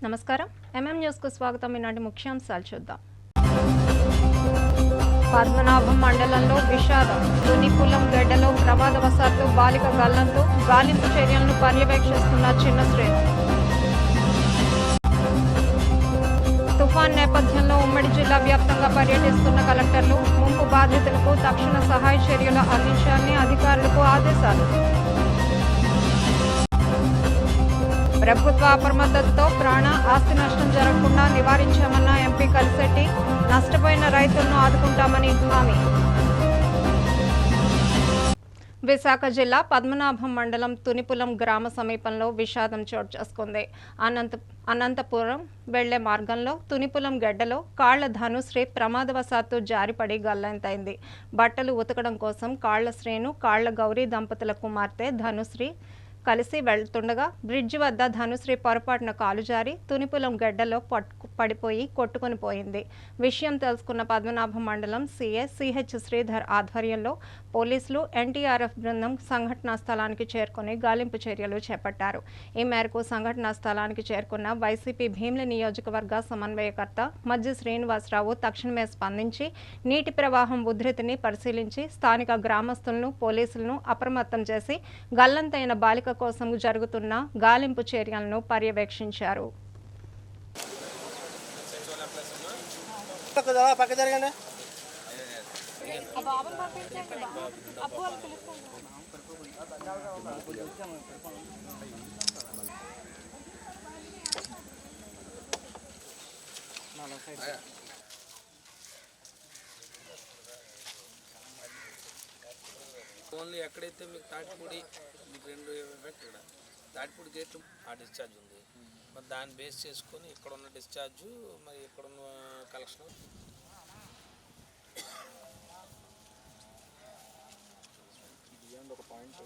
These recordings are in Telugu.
నమస్కారం ఎంఎం న్యూస్ కు స్వాగతం. ఈనాటి ముఖ్యాంశాలు చూద్దాం. పద్మనాభం మండలంలో విషాదం. తునిపులం గడ్డలో ప్రమాదవశాత్తు బాలిక గల్లంతు. గాలింపు చర్యలను పర్యవేక్షిస్తున్న చిన్న శ్రేణి. తుఫాన్ నేపథ్యంలో ఉమ్మడి జిల్లా వ్యాప్తంగా పర్యటిస్తున్న కలెక్టర్లు ముంపు బాధితులకు తక్షణ సహాయ చర్యలు అందించాలని అధికారులకు ఆదేశాలు. ప్రభుత్వ అప్రమత్తతతో ప్రాణ ఆస్తి నష్టం జరగకుండా నివారించామన్న ఎంపీ కలిశెట్టి. నష్టపోయిన రైతులను ఆదుకుంటామని హామీ. విశాఖ జిల్లా పద్మనాభం మండలం తునిపులం గ్రామ సమీపంలో విషాదం చోటు చేసుకుంది. అనంతపురం వెళ్లే మార్గంలో తునిపులం గడ్డలో కాళ్ల ధనుశ్రీ ప్రమాదవశాత్తు జారిపడి గల్లంతైంది. బట్టలు ఉతకడం కోసం కాళ్ల శ్రీను, కాళ్ల గౌరీ దంపతుల కుమార్తె ధనుశ్రీ కలిసి వెళ్తుండగా బ్రిడ్జి వద్ద ధనుశ్రీ పొరపాటున కాలు జారి తునిపులం గడ్డలో పడిపోయి కొట్టుకుని పోయింది. విషయం తెలుసుకున్న పద్మనాభం మండలం సీఏ సిహెచ్ శ్రీధర్ ఆధ్వర్యంలో పోలీసులు, ఎన్టీఆర్ఎఫ్ బృందం సంఘటనా స్థలానికి చేరుకుని గాలింపు చర్యలు చేపట్టారు. ఈ మేరకు సంఘటనా స్థలానికి చేరుకున్న వైసీపీ భీమిలి నియోజకవర్గ సమన్వయకర్త మజ్జి శ్రీనివాసరావు తక్షణమే స్పందించి నీటి ప్రవాహం ఉధృతిని పరిశీలించి స్థానిక గ్రామస్తులను, పోలీసులను అప్రమత్తం చేసి గల్లంతైన బాలిక కోసం జరుగుతున్న గాలింపు చర్యలను పర్యవేక్షించారు. ఓన్లీ ఎక్కడైతే మీకు తాటిపూడి మీకు రెండు ఇక్కడ తాటిపూడి గేట్లు ఆ డిశ్చార్జ్ ఉంది. మరి దాన్ని బేస్ చేసుకొని ఇక్కడ ఉన్న డిశ్చార్జు మరి ఇక్కడ ఉన్న కలెక్షన్ ఒక పాయింట్.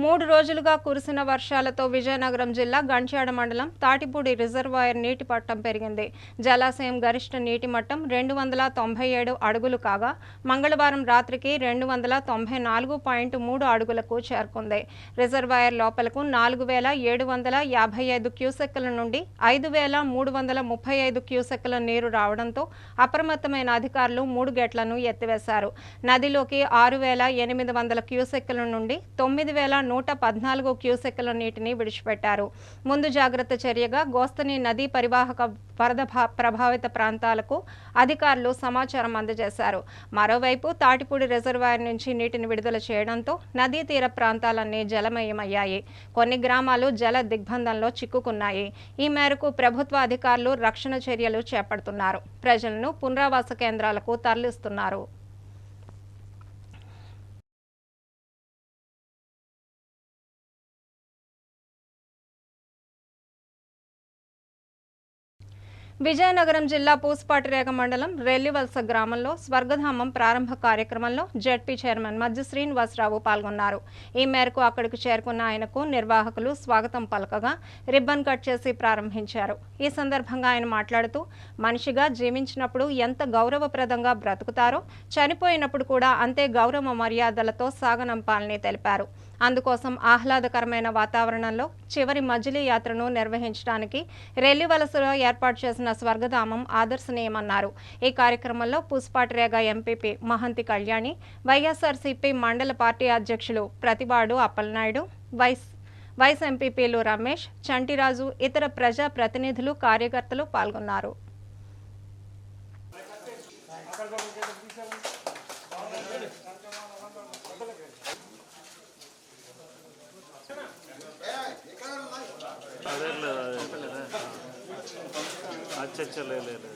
3 రోజులుగా కురిసిన వర్షాలతో విజయనగరం జిల్లా గంట్యాడ మండలం తాటిపూడి రిజర్వాయర్ నీటి మట్టం పెరిగింది. జలాశయం గరిష్ట నీటి మట్టం 297 అడుగులు కాగా మంగళవారం రాత్రికి 294.3 అడుగులకు చేరుకుంది. రిజర్వాయర్ లోపలకు 4755 క్యూసెక్కుల నుండి 5335 క్యూసెక్కుల నీరు రావడంతో అప్రమత్తమైన అధికారులు 3 గేట్లను ఎత్తివేశారు. నదిలోకి 6800 క్యూసెక్కుల నుండి 9114 క్యూసెక్కుల నీటిని విడిచిపెట్టారు. ముందు జాగ్రత్త చర్యగా గోస్తని నదీ పరివాహక వరద ప్రభావిత ప్రాంతాలకు అధికారులు సమాచారం అందజేశారు. మరోవైపు తాటిపూడి రిజర్వాయర్ నుంచి నీటిని విడుదల చేయడంతో నదీ తీర ప్రాంతాలన్నీ జలమయమయ్యాయి. కొన్ని గ్రామాలు జల దిగ్బంధంలో చిక్కుకున్నాయి. ఈ మేరకు ప్రభుత్వ అధికారులు రక్షణ చర్యలు చేపడుతున్నారు. ప్రజలను పునరావాస కేంద్రాలకు తరలిస్తున్నారు. విజయనగరం జిల్లా పూసపాటిరేగ మండలం రెల్లివలస గ్రామంలో స్వర్గధామం ప్రారంభ కార్యక్రమంలో జెడ్పీ చైర్మన్ మజ్జి శ్రీనివాసరావు పాల్గొన్నారు. ఈ మేరకు అక్కడికి చేరుకున్న ఆయనకు నిర్వాహకులు స్వాగతం పలకగా రిబ్బన్ కట్ చేసి ప్రారంభించారు. ఈ సందర్భంగా ఆయన మాట్లాడుతూ మనిషిగా జీవించినప్పుడు ఎంత గౌరవప్రదంగా బ్రతుకుతారో చనిపోయినప్పుడు కూడా అంతే గౌరవ మర్యాదలతో సాగనంపాలని తెలిపారు. అందుకోసం ఆహ్లాదకరమైన వాతావరణంలో చివరి మజిలీ యాత్రను నిర్వహించడానికి రెల్లివలసలో ఏర్పాటు చేసిన స్వర్గధామం ఆదర్శనీయమన్నారు. ఈ కార్యక్రమంలో పూసపాటిరేగ ఎంపీపీ మహంతి కళ్యాణి, వైఎస్ఆర్సీపీ మండల పార్టీ అధ్యక్షులు ప్రతివాడు అప్పలనాయుడు, వైస్ ఎంపీపీలు రమేష్, చంటిరాజు, ఇతర ప్రజా ప్రతినిధులు, కార్యకర్తలు పాల్గొన్నారు. अच्छा ले ले ले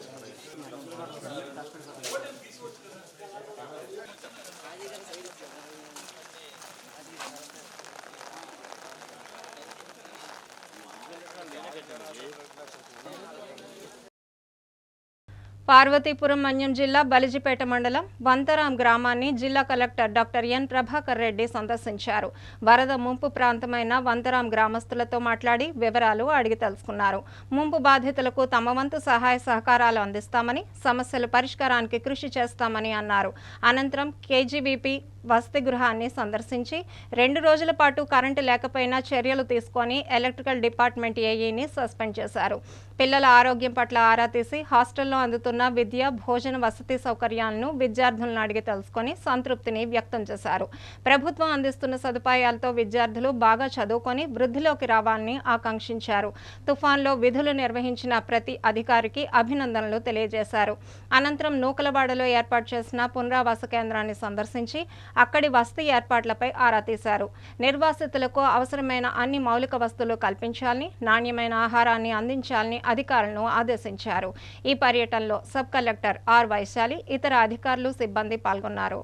పార్వతీపురం మన్యం జిల్లా బలిజిపేట మండలం వంతరాం గ్రామాన్ని జిల్లా collector doctor N Prabhakar Reddy సందర్శించారు. వరద ముంపు ప్రాంతమైన వంతరాం గ్రామస్తులతో మాట్లాడి వివరాలు అడిగి తెలుసుకున్నారు. ముంపు బాధితులకు తమ వంతు సహాయ సహకారాలు అందిస్తామని, సమస్యల పరిష్కారానికి కృషి చేస్తామని అన్నారు. అనంతరం కేజీవీపీ వసతి గృహాన్ని సందర్శించి 2 రోజుల పాటు కరెంటు లేకపోయినా చర్యలు తీసుకొని ఎలక్ట్రికల్ డిపార్ట్మెంట్ ఏఈని సస్పెండ్ చేశారు. పిల్లల ఆరోగ్యం పట్ల ఆరా తీసి హాస్టల్లో అందుతున్న విద్య, భోజన, వసతి సౌకర్యాలను విద్యార్థులను అడిగి తెలుసుకొని సంతృప్తిని వ్యక్తం చేశారు. ప్రభుత్వం అందిస్తున్న సదుపాయాలతో విద్యార్థులు బాగా చదువుకొని వృద్ధిలోకి రావాలని ఆకాంక్షించారు. తుఫాన్లో విధులు నిర్వహించిన ప్రతి అధికారికి అభినందనలు తెలియజేశారు. అనంతరం నూకలవాడలో ఏర్పాటు చేసిన పునరావాస కేంద్రాన్ని సందర్శించి అక్కడి వసతి ఏర్పాట్లపై ఆరా తీశారు. నిర్వాసితులకు అవసరమైన అన్ని మౌలిక వస్తువులు కల్పించాలని, నాణ్యమైన ఆహారాన్ని అందించాలని అధికారులను ఆదేశించారు. ఈ పర్యటనలో సబ్ కలెక్టర్ ఆర్ వైశాలి, ఇతర అధికారులు, సిబ్బంది పాల్గొన్నారు.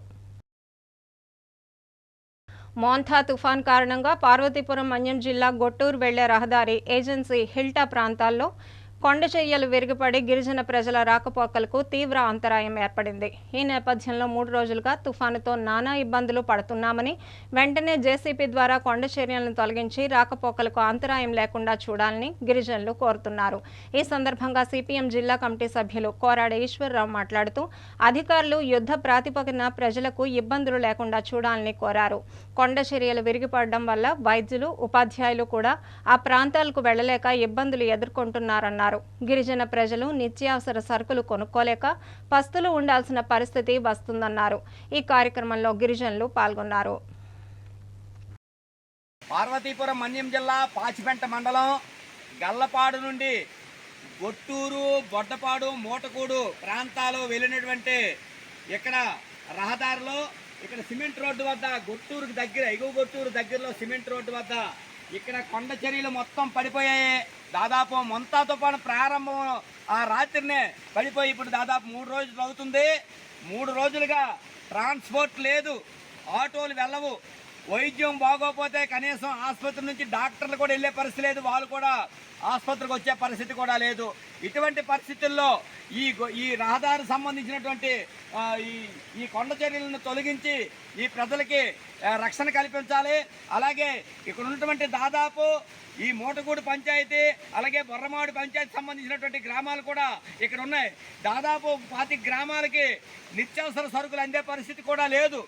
మోంథా తుఫాన్ కారణంగా పార్వతీపురం మన్యం జిల్లా గొట్టూరు వెళ్లే రహదారి ఏజెన్సీ హిల్టా ప్రాంతాల్లో కొండ చర్యలు విరిగిపడి గిరిజన ప్రజల రాకపోకలకు తీవ్ర అంతరాయం ఏర్పడింది. ఈ నేపథ్యంలో 3 రోజులుగా తుఫానుతో నానా ఇబ్బందులు పడుతున్నామని, వెంటనే జేసీపీ ద్వారా కొండ చర్యలను తొలగించి రాకపోకలకు అంతరాయం లేకుండా చూడాలని గిరిజనులు కోరుతున్నారు. ఈ సందర్భంగా సిపిఎం జిల్లా కమిటీ సభ్యులు కోరాడ ఈశ్వరరావు మాట్లాడుతూ అధికారులు యుద్ధ ప్రాతిపదికన ప్రజలకు ఇబ్బందులు లేకుండా చూడాలని కోరారు. కొండ చర్యలు విరిగిపడడం వల్ల వైద్యులు, ఉపాధ్యాయులు కూడా ఆ ప్రాంతాలకు వెళ్లలేక ఇబ్బందులు ఎదుర్కొంటున్నారన్నారు. గిరిజన ప్రజలు నిత్యావసర సరుకులు కొనుక్కోలేక పస్తులు ఉండాల్సిన పరిస్థితి వస్తుందన్నారు. ఈ కార్యక్రమంలో గిరిజనులు పాల్గొన్నారు. పార్వతీపురం మన్యం జిల్లా పాచిపెంట మండలం గల్లపాడు నుండి గొట్టూరు, బొడ్డపాడు, మూటకూడు ప్రాంతాలు వెళ్ళినటువంటి ఇక్కడ రహదారిలో ఇక్కడ సిమెంట్ రోడ్డు వద్ద గొట్టూరుకు దగ్గర, ఎగువ గొట్టూరు దగ్గరలో సిమెంట్ రోడ్డు వద్ద ఇక్కడ కొండ చర్యలు మొత్తం పడిపోయాయి. దాదాపు మొంతా తుఫాను ప్రారంభం ఆ రాత్రినే పడిపోయి ఇప్పుడు దాదాపు 3 రోజులు అవుతుంది. 3 రోజులుగా ట్రాన్స్పోర్ట్ లేదు, ఆటోలు వెళ్ళవు, వైద్యం బాగోపోతే కనీసం ఆసుపత్రి నుంచి డాక్టర్లు కూడా వెళ్ళే పరిస్థితి లేదు, వాళ్ళు కూడా ఆసుపత్రికి వచ్చే పరిస్థితి కూడా లేదు. ఇటువంటి పరిస్థితుల్లో ఈ రహదారి సంబంధించినటువంటి ఈ కొండ చర్యలను తొలగించి ఈ ప్రజలకి రక్షణ కల్పించాలి. అలాగే ఇక్కడ ఉన్నటువంటి దాదాపు ఈ మూటగూడు పంచాయతీ, అలాగే బొర్రమాడు పంచాయతీ సంబంధించినటువంటి గ్రామాలు కూడా ఇక్కడ ఉన్నాయి. దాదాపు 25 గ్రామాలకి నిత్యావసర సరుకులు అందే పరిస్థితి కూడా లేదు.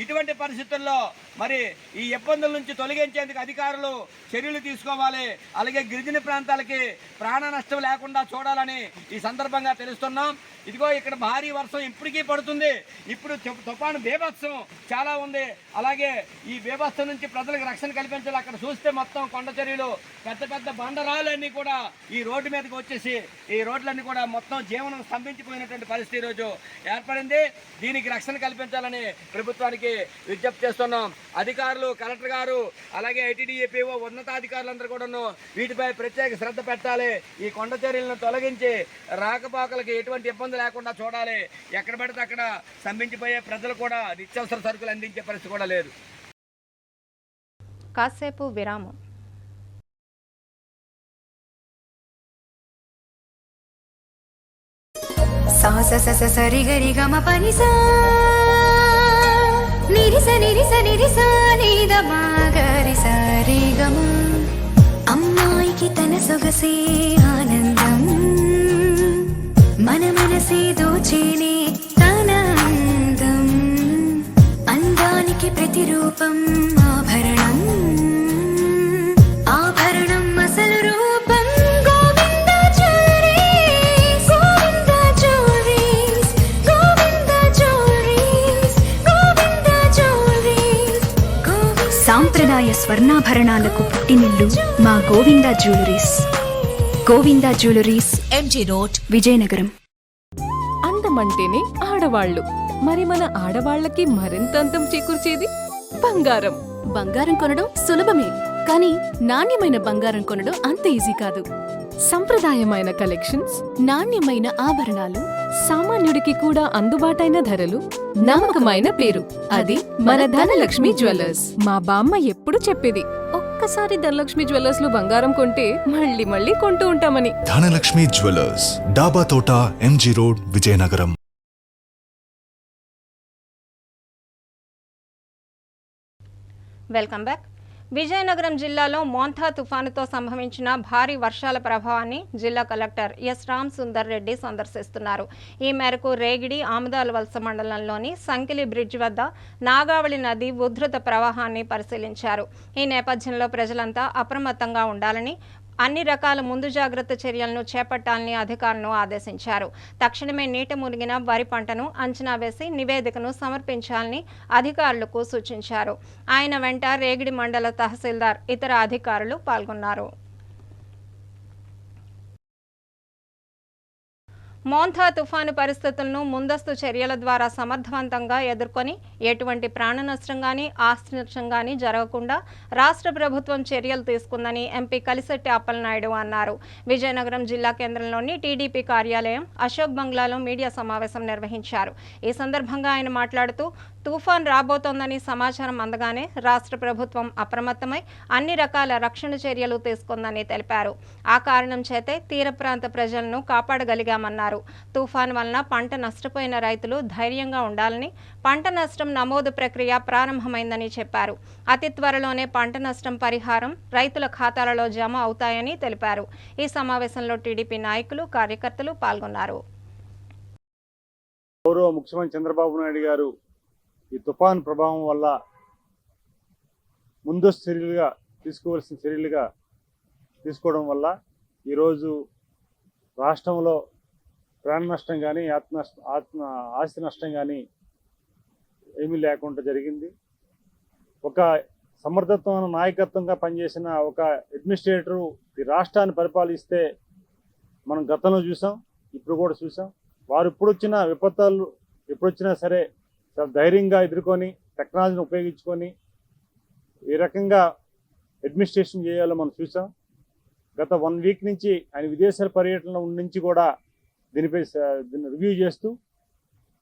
ఇటువంటి పరిస్థితుల్లో మరి ఈ ఇబ్బందుల నుంచి తొలగించేందుకు అధికారులు చర్యలు తీసుకోవాలి. అలాగే గిరిజన ప్రాంతాలకి ప్రాణ నష్టం లేకుండా చూడాలని ఈ సందర్భంగా తెలుస్తున్నాం. ఇదిగో ఇక్కడ భారీ వర్షం ఇప్పటికీ పడుతుంది. ఇప్పుడు తుఫాను బీభత్సం చాలా ఉంది. అలాగే ఈ బీభత్సం నుంచి ప్రజలకు రక్షణ కల్పించాలి. అక్కడ చూస్తే మొత్తం కొండ చర్యలు, పెద్ద పెద్ద బండరాళ్ళన్నీ కూడా ఈ రోడ్డు మీదకి వచ్చేసి ఈ రోడ్లన్నీ కూడా మొత్తం జీవనం స్తంభించిపోయినటువంటి పరిస్థితి ఈరోజు ఏర్పడింది. దీనికి రక్షణ కల్పించాలని ప్రభుత్వానికి విజ్ఞప్తి చేస్తున్నాం. అధికారులు, కలెక్టర్ గారు, అలాగే ఐటీడీఏపీఓ ఉన్నతాధికారులందరూ కూడాను వీటిపై ప్రత్యేక శ్రద్ధ పెట్టాలి. ఈ కొండ చర్యలను తొలగించి రాకపోకలకి ఎటువంటి ఇబ్బంది లేకుండా చూడాలి. ఎక్కడ పడితే అక్కడ స్తంభించిపోయే ప్రజలు కూడా నిత్యావసర సరుకులు అందించే పరిస్థితి కూడా లేదు. కాసేపు విరామం. సా స స స సరి గరి గమ పని సా నిరి స నిరి స నిరి సా ని ద మా గరి స రి గమ. అమ్మాయికి తన సొగసే ఆనందం, మన మనసే దోచేనే తన అందం. అందానికి ప్రతిరూపం ఆభరణం, ఆభరణం అసలు రూపం. Govinda jewelleries, Govinda jewelleries, Govinda jewelleries, Govinda jewelleries. సాంప్రదాయ స్వర్ణాభరణాలకు పుట్టినిల్లు మా Govinda jewelleries. Govinda jewelleries, MG road, Vizianagaram. అందమంటేనే ఆడవాళ్లు, మరి మన ఆడవాళ్లకి మరింత అందం చేకూర్చేది బంగారం. బంగారం కొనడం సులభమే, కానీ నాణ్యమైన బంగారం కొనడం అంత ఈజీ కాదు. సంప్రదాయమైన కలెక్షన్స్, నాణ్యమైన ఆభరణాలు, సామాన్యుడికి కూడా అందుబాటైన ధరలు, నమ్మకమైన పేరు, అది మన ధనలక్ష్మి జ్యువెలర్స్. మా బామ్మ ఎప్పుడు చెప్పేది, ఒక్కసారి ధనలక్ష్మి జ్యువెలర్స్ లో బంగారం కొంటే మళ్ళీ మళ్ళీ కొంటూ ఉంటామని. ధనలక్ష్మి జ్యువెలర్స్, డాబా తోట, MG road, Vizianagaram. Welcome back. Vizianagaram జిల్లాలో మోంథా తుఫానుతో సంభవించిన భారీ వర్షాల ప్రభావాన్ని జిల్లా కలెక్టర్ ఎస్ రామ్ సుందర్ రెడ్డి సందర్శిస్తున్నారు. ఈ మేరకు రేగిడి ఆముదాల వలస మండలంలోని సంకిలి బ్రిడ్జ్ వద్ద నాగావళి నది ఉధృత ప్రవాహాన్ని పరిశీలించారు. ఈ నేపథ్యంలో ప్రజలంతా అప్రమత్తంగా ఉండాలని, అన్ని రకాల ముందు జాగ్రత్త చర్యలను చేపట్టాలని అధికారులను ఆదేశించారు. తక్షణమే నీట మునిగిన వరి పంటను అంచనా వేసి నివేదికను సమర్పించాలని అధికారులకు సూచించారు. ఆయన వెంట రేగిడి మండల తహసీల్దార్, ఇతర అధికారులు పాల్గొన్నారు. మోంథా తుఫాను పరిస్థితులను ముందస్తు చర్యల ద్వారా సమర్థవంతంగా ఎదుర్కొని ఎటువంటి ప్రాణ నష్టం కానీ ఆస్తి నష్టం కానీ జరగకుండా రాష్ట్ర ప్రభుత్వం చర్యలు తీసుకుందని ఎంపీ కలిశెట్టి అప్పలనాయుడు అన్నారు. విజయనగరం జిల్లా కేంద్రంలోని టీడీపీ కార్యాలయం అశోక్ బంగ్లాలో మీడియా సమావేశం నిర్వహించారు. ఈ సందర్భంగా ఆయన మాట్లాడుతూ తుఫాన్ రాబోతోందని సమాచారం అందగానే రాష్ట్ర ప్రభుత్వం అప్రమత్తమై అన్ని రకాల రక్షణ చర్యలు తీసుకుందని తెలిపారు. ఆ కారణం చేతే తీర ప్రాంత ప్రజలను కాపాడగలిగామన్నారు. తుఫాన్ వలన పంట నష్టపోయిన రైతులు ధైర్యంగా ఉండాలని, పంట నష్టం నమోదు ప్రక్రియ ప్రారంభమైందని చెప్పారు. అతి త్వరలోనే పంట నష్టం పరిహారం రైతుల ఖాతాలలో జమ అవుతాయని తెలిపారు. ఈ సమావేశంలో టీడీపీ నాయకులు, కార్యకర్తలు పాల్గొన్నారు. గౌరవ ముఖ్యమంత్రి చంద్రబాబు నాయుడు గారు ఈ తుఫాను ప్రభావం వల్ల ముందస్తు చర్యలుగా తీసుకోవాల్సిన చర్యలుగా తీసుకోవడం వల్ల ఈరోజు రాష్ట్రంలో ప్రాణ నష్టం కానీ ఆస్తి నష్టం కానీ ఏమీ లేకుండా జరిగింది. ఒక సమర్థత్వమైన నాయకత్వంగా పనిచేసిన ఒక అడ్మినిస్ట్రేటరు ఈ రాష్ట్రాన్ని పరిపాలిస్తే మనం గతంలో చూసాం, ఇప్పుడు కూడా చూసాం. వారు ఎప్పుడొచ్చిన విపత్తులు ఎప్పుడొచ్చినా సరే చాలా ధైర్యంగా ఎదుర్కొని టెక్నాలజీని ఉపయోగించుకొని ఏ రకంగా అడ్మినిస్ట్రేషన్ చేయాలో మనం చూసాం. గత 1 వీక్ నుంచి ఆయన విదేశాల పర్యటన నుంచి కూడా దీన్ని రివ్యూ చేస్తూ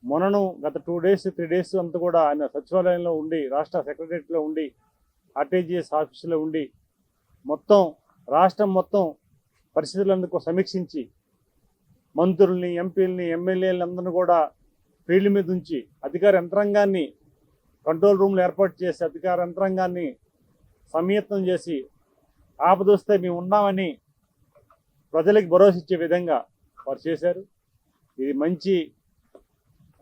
మొన్నను గత 2 days 3 days అంతా కూడా ఆయన సచివాలయంలో ఉండి, రాష్ట్ర సెక్రటరియట్లో ఉండి, ఆర్టీజీఎస్ ఆఫీసులో ఉండి మొత్తం రాష్ట్రం మొత్తం పరిస్థితులందుకు సమీక్షించి మంత్రుల్ని, ఎంపీలని, ఎమ్మెల్యేలని అందరినీ కూడా ఫీల్డ్ మీద ఉంచి అధికార యంత్రాంగాన్ని కంట్రోల్ రూమ్లు ఏర్పాటు చేసి అధికార యంత్రాంగాన్ని సంయత్నం చేసి ఆపదొస్తే మేము ఉన్నామని ప్రజలకు భరోసా ఇచ్చే విధంగా వారు చేశారు. ఇది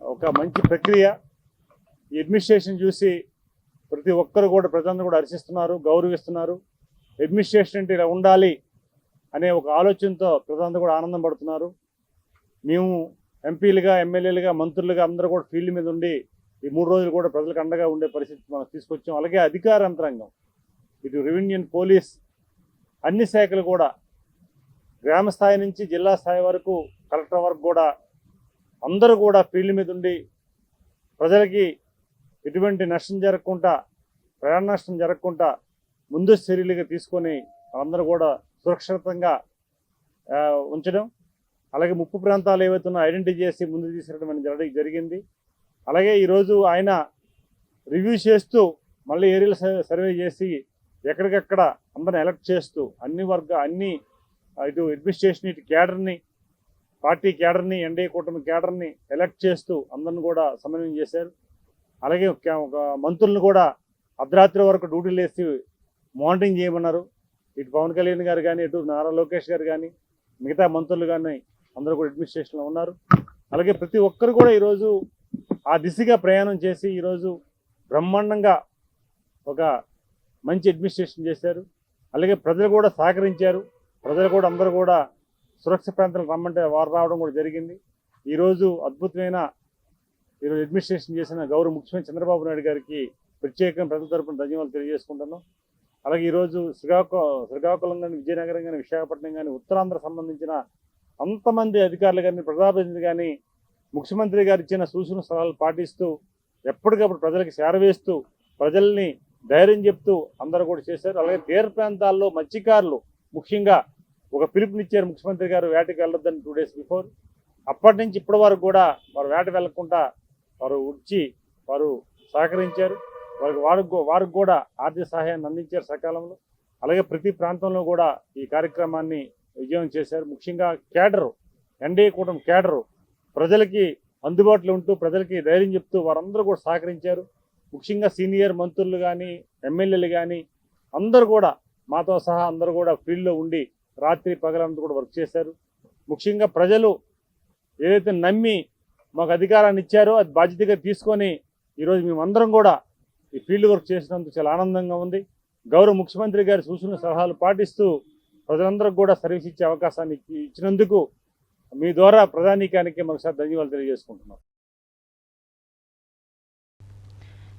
ఒక మంచి ప్రక్రియ. ఈ అడ్మినిస్ట్రేషన్ చూసి ప్రతి ఒక్కరు కూడా ప్రజలందరూ కూడా హర్షిస్తున్నారు, గౌరవిస్తున్నారు. అడ్మినిస్ట్రేషన్ అంటే ఇలా ఉండాలి అనే ఒక ఆలోచనతో ప్రజలందరూ కూడా ఆనందం పడుతున్నారు. మేము ఎంపీలుగా, ఎమ్మెల్యేలుగా, మంత్రులుగా అందరూ కూడా ఫీల్డ్ మీద ఉండి ఈ 3 రోజులు కూడా ప్రజలకు అండగా ఉండే పరిస్థితి మనం తీసుకొచ్చాం. అలాగే అధికార యంత్రాంగం, ఇటు రెవెన్యూ, పోలీస్, అన్ని శాఖలు కూడా గ్రామ స్థాయి నుంచి జిల్లా స్థాయి వరకు, కలెక్టర్ వరకు కూడా అందరూ కూడా ఫీల్డ్ మీద ఉండి ప్రజలకి ఎటువంటి నష్టం జరగకుండా, ప్రయాణ నష్టం జరగకుండా ముందస్తు చర్యలుగా తీసుకొని అందరూ కూడా సురక్షితంగా ఉంచడం, అలాగే ముప్పు ప్రాంతాలు ఏవైతున్నా ఐడెంటిఫై చేసి ముందుకు తీసుకురావడం జరిగింది. అలాగే ఈరోజు ఆయన రివ్యూ చేస్తూ మళ్ళీ ఏరియాల సర్వే చేసి ఎక్కడికక్కడ అందరిని ఎలక్ట్ చేస్తూ అన్ని ఇటు అడ్మినిస్ట్రేషన్, ఇటు క్యాడర్ని, పార్టీ క్యాడర్ని, ఎన్డీఏ కూటమి క్యాడర్ని ఎలక్ట్ చేస్తూ అందరిని కూడా సమన్వయం చేశారు. అలాగే ఒక మంత్రులను కూడా అర్ధరాత్రి వరకు డ్యూటీలు వేసి మానిటరింగ్ చేయమన్నారు. ఇటు పవన్ కళ్యాణ్ గారు కానీ, ఇటు నారా లోకేష్ గారు కానీ, మిగతా మంత్రులు కానీ అందరూ కూడా అడ్మినిస్ట్రేషన్లో ఉన్నారు. అలాగే ప్రతి ఒక్కరు కూడా ఈరోజు ఆ దిశగా ప్రయాణం చేసి ఈరోజు బ్రహ్మాండంగా ఒక మంచి అడ్మినిస్ట్రేషన్ చేశారు. అలాగే ప్రజలు కూడా సహకరించారు. ప్రజలు కూడా అందరూ కూడా సురక్షిత ప్రాంతాలకు రమ్మంటే వారు రావడం కూడా జరిగింది. ఈరోజు అద్భుతమైన అడ్మినిస్ట్రేషన్ చేసిన గౌరవ ముఖ్యమంత్రి చంద్రబాబు నాయుడు గారికి ప్రత్యేకంగా ప్రజల తరపున ధన్యవాదాలు తెలియజేసుకుంటున్నాం. అలాగే ఈరోజు శ్రీకాకుళం కానీ, విజయనగరం కానీ, విశాఖపట్నం కానీ, ఉత్తరాంధ్ర సంబంధించిన అంతమంది అధికారులు కానీ, ప్రజాప్రతినిధులు కానీ ముఖ్యమంత్రి గారు ఇచ్చిన సూచన సలహాలు పాటిస్తూ ఎప్పటికప్పుడు ప్రజలకు చేరవేస్తూ ప్రజల్ని ధైర్యం చెప్తూ అందరూ కూడా చేశారు. అలాగే తీర ప్రాంతాల్లో మత్స్యకారులు ముఖ్యంగా ఒక పిలుపునిచ్చారు ముఖ్యమంత్రి గారు, వేటకి వెళ్ళొద్దని 2 days బిఫోర్. అప్పటి నుంచి ఇప్పటి వరకు కూడా వారు వేట వెళ్లకుండా వారు సహకరించారు. వారికి కూడా ఆర్థిక సహాయాన్ని అందించారు సకాలంలో. అలాగే ప్రతి ప్రాంతంలో కూడా ఈ కార్యక్రమాన్ని విజయం చేశారు. ముఖ్యంగా క్యాడరు, ఎన్డీఏ కూటమి క్యాడరు ప్రజలకి అందుబాటులో ఉంటూ ప్రజలకి ధైర్యం చెప్తూ వారందరూ కూడా సహకరించారు. ముఖ్యంగా సీనియర్ మంత్రులు కానీ, ఎమ్మెల్యేలు కానీ, అందరూ కూడా మాతో సహా అందరూ కూడా ఫీల్డ్లో ఉండి రాత్రి పగలంతా కూడా వర్క్ చేశారు. ముఖ్యంగా ప్రజలు ఏదైతే నమ్మి మాకు అధికారాన్ని ఇచ్చారో అది బాధ్యతగా తీసుకొని ఈరోజు మేమందరం కూడా ఈ ఫీల్డ్ వర్క్ చేసినందుకు చాలా ఆనందంగా ఉంది. గౌరవ ముఖ్యమంత్రి గారి సూచన సలహాలు పాటిస్తూ ప్రజలందరికీ కూడా సర్వీస్ ఇచ్చే అవకాశాన్ని ఇచ్చినందుకు మీ ద్వారా ప్రధానికానికి మరోసారి ధన్యవాదాలు తెలియజేసుకుంటున్నాం.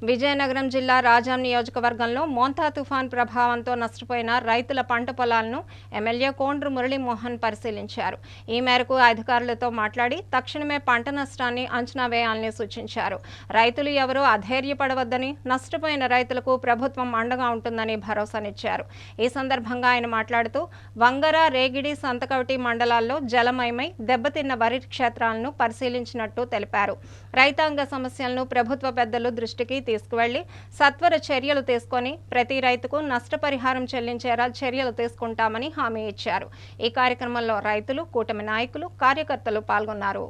విజయనగరం జిల్లా రాజాం నియోజకవర్గంలో మోంతా తుఫాన్ ప్రభావంతో నష్టపోయిన రైతుల పంట పొలాలను ఎమ్మెల్యే కోండ్రు మురళీమోహన్ పరిశీలించారు. ఈ మేరకు అధికారులతో మాట్లాడి తక్షణమే పంట నష్టాన్ని అంచనా వేయాలని సూచించారు. రైతులు ఎవరూ అధైర్యపడవద్దని, నష్టపోయిన రైతులకు ప్రభుత్వం అండగా ఉంటుందని భరోసానిచ్చారు. ఈ సందర్భంగా ఆయన మాట్లాడుతూ వంగర, రేగిడి, సంతకవటి మండలాల్లో జలమయమై దెబ్బతిన్న వరి క్షేత్రాలను పరిశీలించినట్టు తెలిపారు. రైతాంగ సమస్యలను ప్రభుత్వ పెద్దలు దృష్టికి తీసుకువెళ్లి సత్వర చర్యలు తీసుకొని ప్రతి రైతుకు నష్టపరిహారం చెల్లించేలా చర్యలు తీసుకుంటామని హామీ ఇచ్చారు. ఈ కార్యక్రమంలో రైతులు, కూటమి నాయకులు, కార్యకర్తలు పాల్గొన్నారు.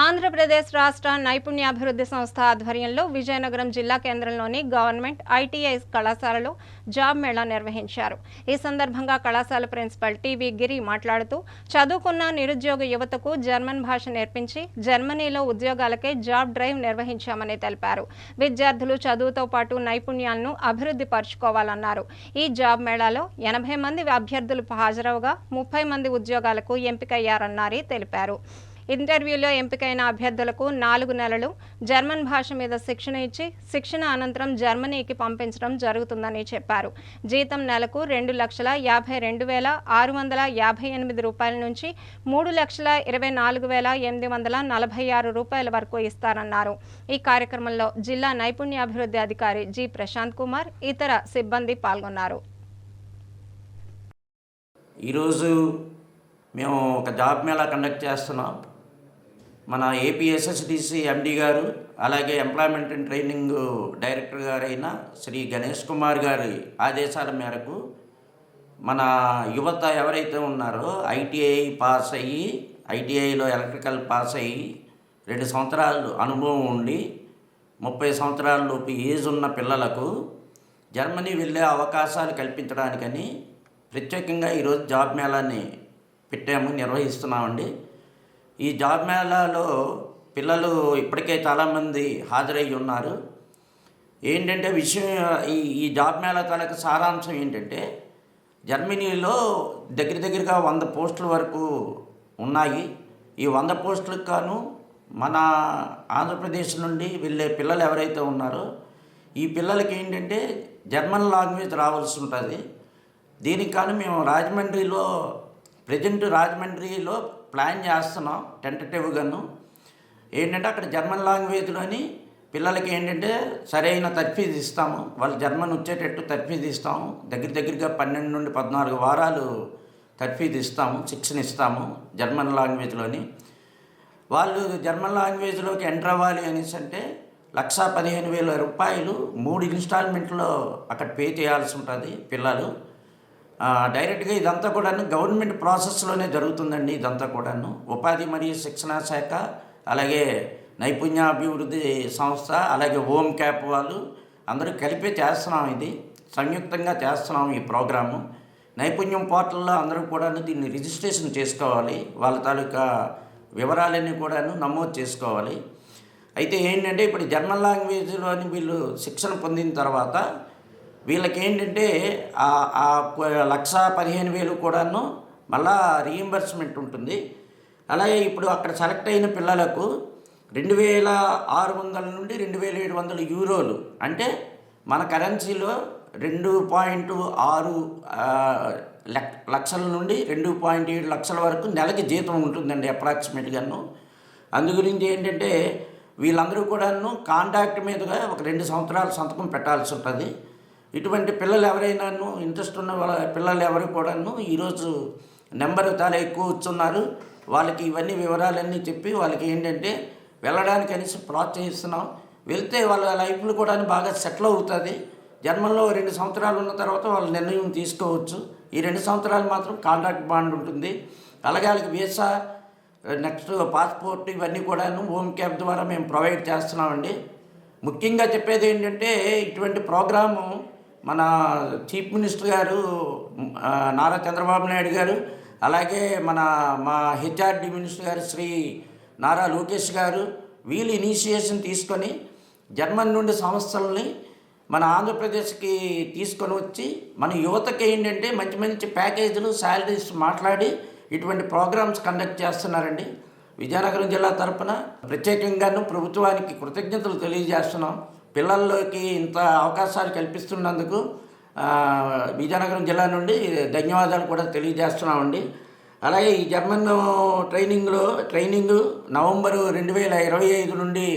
ఆంధ్రప్రదేశ్ రాష్ట్ర నైపుణ్యాభివృద్ధి సంస్థ ఆధ్వర్యంలో విజయనగరం జిల్లా కేంద్రంలోని గవర్నమెంట్ ఐటీఐ కళాశాలలో జాబ్ మేళా నిర్వహించారు. ఈ సందర్భంగా కళాశాల ప్రిన్సిపల్ టీవీ గిరి మాట్లాడుతూ చదువుకున్న నిరుద్యోగ యువతకు జర్మన్ భాష నేర్పించి జర్మనీలో ఉద్యోగాలకే జాబ్ డ్రైవ్ నిర్వహించామని తెలిపారు. విద్యార్థులు చదువుతో పాటు నైపుణ్యాలను అభివృద్ధి పరుచుకోవాలన్నారు. ఈ జాబ్ మేళాలో 80 మంది అభ్యర్థులు హాజరవగా 30 మంది ఉద్యోగాలకు ఎంపికయ్యారన్నారని తెలిపారు. ఇంటర్వ్యూలో ఎంపికైన అభ్యర్థులకు 4 నెలలు జర్మన్ భాష మీద శిక్షణ ఇచ్చి శిక్షణ అనంతరం జర్మనీకి పంపించడం జరుగుతుందని చెప్పారు. జీతం నెలకు 2,52,658 రూపాయల నుంచి 3,24,846 రూపాయల వరకు ఇస్తారన్నారు. ఈ కార్యక్రమంలో జిల్లా నైపుణ్యాభివృద్ధి అధికారి జి ప్రశాంత్ కుమార్, ఇతర సిబ్బంది పాల్గొన్నారు. ఈరోజు మేము ఒక జాబ్ మేళా కండక్ట్ చేస్తున్నాం. మన ఏపీఎస్ఎస్డిసి ఎండి గారు, అలాగే ఎంప్లాయ్మెంట్ అండ్ ట్రైనింగ్ డైరెక్టర్ గారైన శ్రీ గణేష్ కుమార్ గారి ఆదేశాల మేరకు మన యువత ఎవరైతే ఉన్నారో ఐటీఐ పాస్ అయ్యి, ఐటీఐలో ఎలక్ట్రికల్ పాస్ అయ్యి 2 సంవత్సరాలు అనుభవం ఉండి 30 సంవత్సరాల లోపు ఏజ్ ఉన్న పిల్లలకు జర్మనీ వెళ్ళే అవకాశాలు కల్పించడానికని ప్రత్యేకంగా ఈరోజు జాబ్ మేళాని నిర్వహిస్తున్నామండి. ఈ జాబ్ మేళాలో పిల్లలు ఇప్పటికే చాలామంది హాజరయ్యి ఉన్నారు. ఏంటంటే ఈ జాబ్ మేళా తాలూకు సారాంశం ఏంటంటే జర్మనీలో దగ్గరగా 100 పోస్టుల వరకు ఉన్నాయి. ఈ 100 పోస్టులకు గాను మన ఆంధ్రప్రదేశ్ నుండి వెళ్ళే పిల్లలు ఎవరైతే ఉన్నారో ఈ పిల్లలకి ఏంటంటే జర్మన్ లాంగ్వేజ్ రావాల్సి ఉంటుంది. దీనికి కానీ మేము రాజమండ్రిలో ప్లాన్ చేస్తున్నాం టెంటటివ్గాను. ఏంటంటే అక్కడ జర్మన్ లాంగ్వేజ్లోని పిల్లలకి ఏంటంటే సరైన తర్ఫీదు ఇస్తాము. వాళ్ళు జర్మన్ వచ్చేటట్టు తర్ఫీదు ఇస్తాము. దగ్గరగా 12 నుండి 14 వారాలు తర్ఫీదు ఇస్తాము, శిక్షణ ఇస్తాము జర్మన్ లాంగ్వేజ్లోని. వాళ్ళు జర్మన్ లాంగ్వేజ్లోకి ఎంటర్ అవ్వాలి అనేసి అంటే 1,15,000 రూపాయలు 3 ఇన్స్టాల్మెంట్లో అక్కడ పే చేయాల్సి ఉంటుంది పిల్లలు. డైరెక్ట్గా ఇదంతా కూడాను గవర్నమెంట్ ప్రాసెస్లోనే జరుగుతుందండి. ఇదంతా కూడాను ఉపాధి మరియు శిక్షణా శాఖ, అలాగే నైపుణ్యాభివృద్ధి సంస్థ, అలాగే హోమ్ క్యాప్ వాళ్ళు అందరూ కలిపి చేస్తున్నాం. ఇది సంయుక్తంగా చేస్తున్నాం ఈ ప్రోగ్రాము. నైపుణ్యం పోర్టల్లో అందరూ కూడాను దీన్ని రిజిస్ట్రేషన్ చేసుకోవాలి. వాళ్ళ తాలూకా వివరాలన్నీ కూడాను నమోదు చేసుకోవాలి. అయితే ఏంటంటే ఇప్పుడు జర్మన్ లాంగ్వేజ్లోని వీళ్ళు శిక్షణ పొందిన తర్వాత వీళ్ళకి ఏంటంటే 1,15,000 కూడాను మళ్ళా రీయింబర్స్మెంట్ ఉంటుంది. అలాగే ఇప్పుడు అక్కడ సెలెక్ట్ అయిన పిల్లలకు 2,600 నుండి 2,700 యూరోలు, అంటే మన కరెన్సీలో 2.6 లక్షల నుండి 2.7 లక్షల వరకు నెలకి జీతం ఉంటుందండి అప్రాక్సిమేట్గాను. అందు గురించి ఏంటంటే వీళ్ళందరూ కూడాను కాంట్రాక్ట్ మీదుగా ఒక 2 సంవత్సరాలు సంతకం పెట్టాల్సి ఉంటుంది. ఇటువంటి పిల్లలు ఎవరైనాను ఇంట్రెస్ట్ ఉన్న వాళ్ళ పిల్లలు ఎవరు కూడాను ఈరోజు నెంబర్ చాలా ఎక్కువ వచ్చున్నారు. వాళ్ళకి ఇవన్నీ వివరాలన్నీ చెప్పి వాళ్ళకి ఏంటంటే వెళ్ళడానికి అనేసి ప్రోత్సహిస్తున్నాం. వెళ్తే వాళ్ళ లైఫ్లో కూడా బాగా సెటిల్ అవుతుంది. జర్మన్లో 2 సంవత్సరాలు ఉన్న తర్వాత వాళ్ళు నిర్ణయం తీసుకోవచ్చు. ఈ 2 సంవత్సరాలు మాత్రం కాంట్రాక్ట్ బాండ్ ఉంటుంది. అలాగే వాళ్ళకి వీసా, నెక్స్ట్ పాస్పోర్ట్ ఇవన్నీ కూడాను హోమ్ క్యాప్ ద్వారా మేము ప్రొవైడ్ చేస్తున్నామండి. ముఖ్యంగా చెప్పేది ఏంటంటే ఇటువంటి ప్రోగ్రాము మన చీఫ్ మినిస్టర్ గారు నారా చంద్రబాబు నాయుడు గారు, అలాగే మా హెచ్ఆర్డి మినిస్టర్ గారు శ్రీ నారా లోకేష్ గారు వీళ్ళు ఇనిషియేషన్ తీసుకొని జర్మన్ నుండి సంస్థలని మన ఆంధ్రప్రదేశ్కి తీసుకొని వచ్చి మన యువతకి ఏంటంటే మంచి మంచి ప్యాకేజీలు శాలరీస్ మాట్లాడి ఇటువంటి ప్రోగ్రామ్స్ కండక్ట్ చేస్తున్నారండి. విజయనగరం జిల్లా తరపున ప్రత్యేకంగాను ప్రభుత్వానికి కృతజ్ఞతలు తెలియజేస్తున్నాం. పిల్లల్లోకి ఇంత అవకాశాలు కల్పిస్తున్నందుకు విజయనగరం జిల్లా నుండి ధన్యవాదాలు కూడా తెలియజేస్తున్నామండి. అలాగే ఈ జర్మన్ ట్రైనింగ్ నవంబరు 2025 నుండి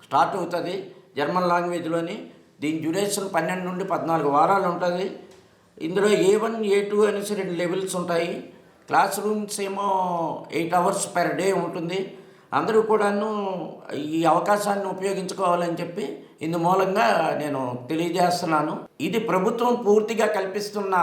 స్టార్ట్ అవుతుంది జర్మన్ లాంగ్వేజ్లోని. దీని డ్యూరేషన్ 12 నుండి 14 వారాలు ఉంటుంది. ఇందులో A1, A2 అనేసి 2 లెవెల్స్ ఉంటాయి. క్లాస్ రూమ్స్ ఏమో 8 అవర్స్ పర్ డే ఉంటుంది. అందరూ కూడాను ఈ అవకాశాన్ని ఉపయోగించుకోవాలని చెప్పి ఇందు మూలంగా నేను తెలియజేస్తున్నాను. ఇది ప్రభుత్వం పూర్తిగా కల్పిస్తున్న.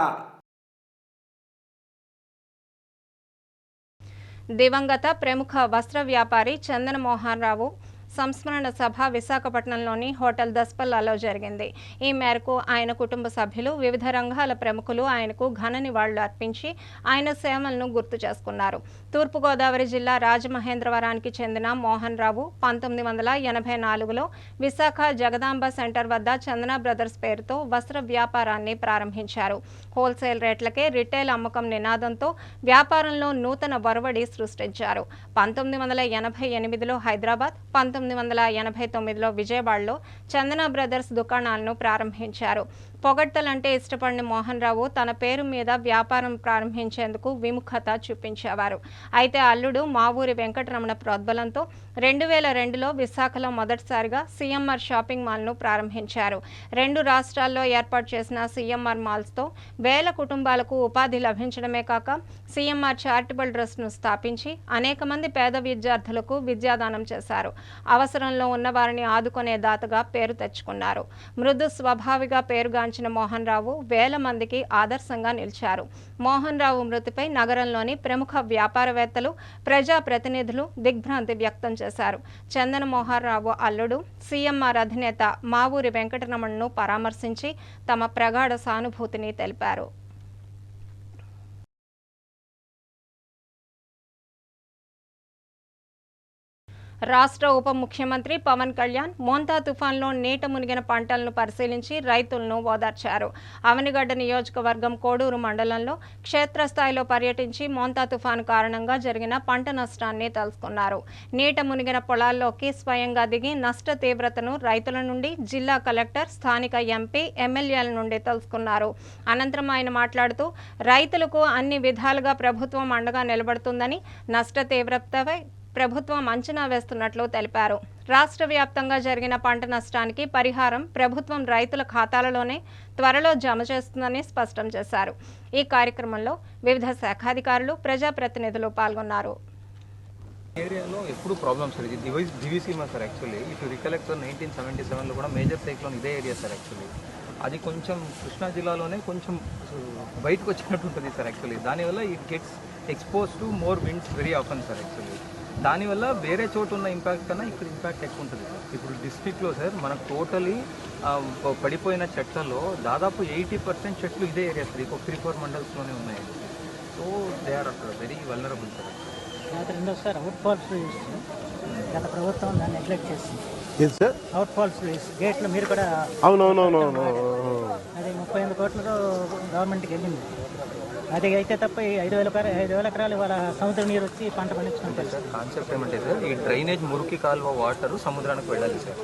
దివంగత ప్రముఖ వస్త్ర వ్యాపారి చందన మోహన్ రావు సంస్మరణ సభ విశాఖపట్నంలోని హోటల్ దస్పల్లాలో జరిగింది. ఈ మేరకు ఆయన కుటుంబ సభ్యులు, వివిధ రంగాల ప్రముఖులు ఆయనకు ఘన నివాళులు అర్పించి ఆయన సేవలను గుర్తు చేసుకున్నారు. తూర్పుగోదావరి జిల్లా రాజమహేంద్రవరానికి చెందిన మోహన్ రావు 1984లో విశాఖ జగదాంబ సెంటర్ వద్ద చందన బ్రదర్స్ పేరుతో వస్త్ర వ్యాపారాన్ని ప్రారంభించారు. హోల్సేల్ రేట్లకే రిటైల్ అమ్మకం నినాదంతో వ్యాపారంలో నూతన ఒరవడి సృష్టించారు. 1988లో హైదరాబాద్, 1989లో విజయవాడలో చందన బ్రదర్స్ దుకాణాలను ప్రారంభించారు. పొగడ్తలంటే ఇష్టపడిన మోహన్ రావు తన పేరు మీద వ్యాపారం ప్రారంభించేందుకు విముఖత చూపించేవారు. అయితే అల్లుడు మా ఊరి వెంకటరమణ ప్రోద్బలంతో 2002లో విశాఖలో మొదటిసారిగా సిఎంఆర్ షాపింగ్ మాల్ను ప్రారంభించారు. 2 రాష్ట్రాల్లో ఏర్పాటు చేసిన సిఎంఆర్ మాల్స్తో వేల కుటుంబాలకు ఉపాధి లభించడమే కాక సిఎంఆర్ చారిటబుల్ ట్రస్ట్ను స్థాపించి అనేక మంది పేద విద్యార్థులకు విద్యాదానం చేశారు. అవసరంలో ఉన్న వారిని ఆదుకునే దాతగా పేరు తెచ్చుకున్నారు. మృదు స్వభావిగా పేరుగాంచిన మోహన్ రావు వేల మందికి ఆదర్శంగా నిలిచారు. మోహన్ రావు మృతిపై నగరంలోని ప్రముఖ వ్యాపారవేత్తలు, ప్రజాప్రతినిధులు దిగ్భ్రాంతి వ్యక్తం చేశారు. చందన మోహన్ రావు అల్లుడు సిఎంఆర్ అధినేత మా ఊరి వెంకటరమణను పరామర్శించి తమ ప్రగాఢ సానుభూతిని తెలిపారు. రాష్ట్ర ఉప ముఖ్యమంత్రి పవన్ కళ్యాణ్ మోంతా తుఫాన్లో నీట మునిగిన పంటలను పరిశీలించి రైతులను ఓదార్చారు. అవనిగడ్డ నియోజకవర్గం కోడూరు మండలంలో క్షేత్రస్థాయిలో పర్యటించి మోంతా తుఫాను కారణంగా జరిగిన పంట నష్టాన్ని తెలుసుకున్నారు. నీట మునిగిన పొలాల్లోకి స్వయంగా దిగి నష్ట తీవ్రతను రైతుల నుండి, జిల్లా కలెక్టర్, స్థానిక ఎంపీ, ఎమ్మెల్యేల నుండి తెలుసుకున్నారు. అనంతరం ఆయన మాట్లాడుతూ రైతులకు అన్ని విధాలుగా ప్రభుత్వం అండగా నిలబడుతుందని, నష్ట తీవ్రతపై ప్రభుత్వం అంచనా వేస్తున్నట్లు తెలిపారు. రాష్ట్ర వ్యాప్తంగా జరిగిన పంట నష్టానికి పరిహారం ప్రభుత్వం రైతుల ఖాతాలలోనే త్వరలో జమ చేస్తుందని స్పష్టం చేశారు. ఈ కార్యక్రమంలో వివిధ శాఖాధికారులు, ప్రజాప్రతినిధులు పాల్గొన్నారు. ఏరియాలో ఎప్పుడు ప్రాబ్లమ్ సార్, ఇది Diviseema sir. Actually if you recollect 1977లో కూడా మేజర్ సైక్లోన్ ఇదే ఏరియా సార్. యాక్చువల్లీ అది కొంచెం కృష్ణా జిల్లాలోనే కొంచెం బయటకు వచ్చినట్టు ఉంటుంది సార్. యాక్చువల్లీ దానివల్ల it gets expose to more winds very often sir. Actually దానివల్ల వేరే చోటు ఉన్న ఇంపాక్ట్ కన్నా ఇక్కడ ఇంపాక్ట్ ఎక్కువ ఉంటుంది సార్. ఇప్పుడు డిస్ట్రిక్ట్లో సార్ మనకు టోటలీ పడిపోయిన చెట్లలో దాదాపు 80% చెట్లు ఇదే ఏరియా సార్. ఇంకొక 3-4 మండల్స్లోనే ఉన్నాయి. So they are very vulnerable sir. రెండోసారి అవుట్ ఫాల్స్ గత ప్రభుత్వం దాన్ని నెగ్లెక్ట్ చేసింది సార్. అవుట్ ఫాల్స్ గేట్లు మీరు కూడా అవునవునవునవును అది 38 కోట్లతో గవర్నమెంట్కి వెళ్ళింది. అది అయితే తప్ప 5,000 ఎకరాలు ఇవాళ సముద్ర నీరు వచ్చి పంట పండించుకుంటారు సార్. కాన్సెప్ట్ ఏమంటే సార్, ఈ డ్రైనేజ్ మురికి కాలువ వాటర్ సముద్రానికి వెళ్ళాలి సార్.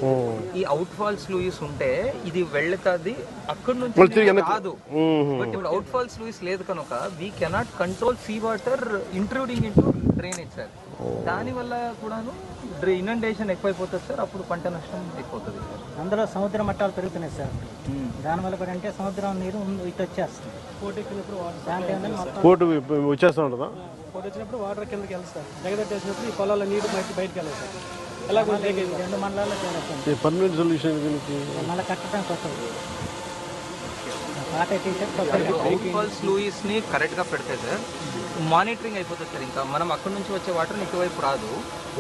ఈ అవుట్ ఫాల్స్ లూయిస్ ఉంటే ఇది వెళ్తుంది, అక్కడి నుంచి కాదు. బట్ ఇప్పుడు అవుట్ ఫాల్స్ లూయిస్ లేదు కనుక we cannot control sea water intruding into drainage sir. దానివల్ల కూడాను ఇనండేషన్ ఎక్కువైపోతుంది సార్. అప్పుడు పంట నష్టం ఎక్కువవుతుంది సార్. అందులో సముద్ర మట్టాలు పెరుగుతున్నాయి సార్. దానివల్ల కూడా అంటే సముద్రం నీరు ఇటు వచ్చేస్తుంది. పోటీ వచ్చేస్తూ ఉంటుందా? పోటీ వచ్చినప్పుడు వాటర్ కిందకి వెళ్తారు. జగదట్టేసినప్పుడు ఈ పొలాల నీరు బయటకు వెళ్ళాలి సార్. ఎలా 2 మండలాల్లో చేస్తాం. పర్మనెంట్ సొల్యూషన్ మళ్ళీ కట్టడం కొత్తది. అవుట్ ఫాల్స్ లూయిస్ని కరెక్ట్గా పెడితే సార్ మానిటరింగ్ అయిపోతుంది సార్. ఇంకా మనం అక్కడ నుంచి వచ్చే వాటర్ ఇటువైపు రాదు,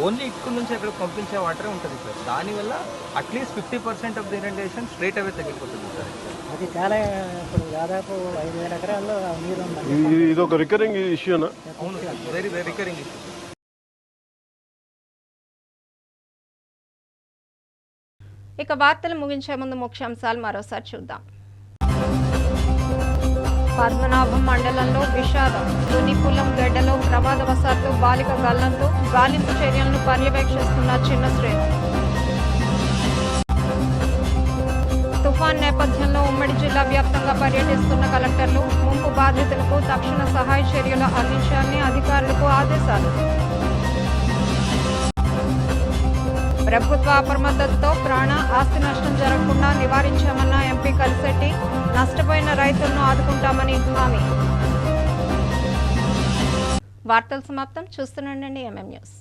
ఓన్లీ ఇక్కడ నుంచి అక్కడ పంపించే వాటరే ఉంటుంది సార్. దానివల్ల at least 50% of the irritation straight away తగ్గిపోతుంది సార్. అది చాలా ఇప్పుడు దాదాపు 5,000 ఎకరాల్లో నీరు ఉంది. ఇది ఒక రికరింగ్ ఇష్యూనా? అవును sir, very very recurring issue. ఇక వార్తలు ముగించే ముందు ముఖ్యాంశాలు మరోసారి చూద్దాం. పద్మనాభం మండలంలో విషాదం. తునిపులం గడ్డలో ప్రమాదవశాత్తు బాలిక గల్లంతు. గాలింపు చర్యలను పర్యవేక్షిస్తున్న చిన్న శ్రేణు. తుఫాన్ నేపథ్యంలో ఉమ్మడి జిల్లా వ్యాప్తంగా పర్యటిస్తున్న కలెక్టర్లు. ముంపు బాధితులకు తక్షణ సహాయ చర్యలు అందించాలని అధికారులకు ఆదేశాలు. ప్రభుత్వ అప్రమత్తతతో ప్రాణ ఆస్తి నష్టం జరగకుండా నివారించామన్న ఎంపీ కలిశెట్టి. నష్టపోయిన రైతులను ఆదుకుంటామని హామీ. వార్తలు సమాప్తం. చూస్తుండండి ఎంఎం న్యూస్.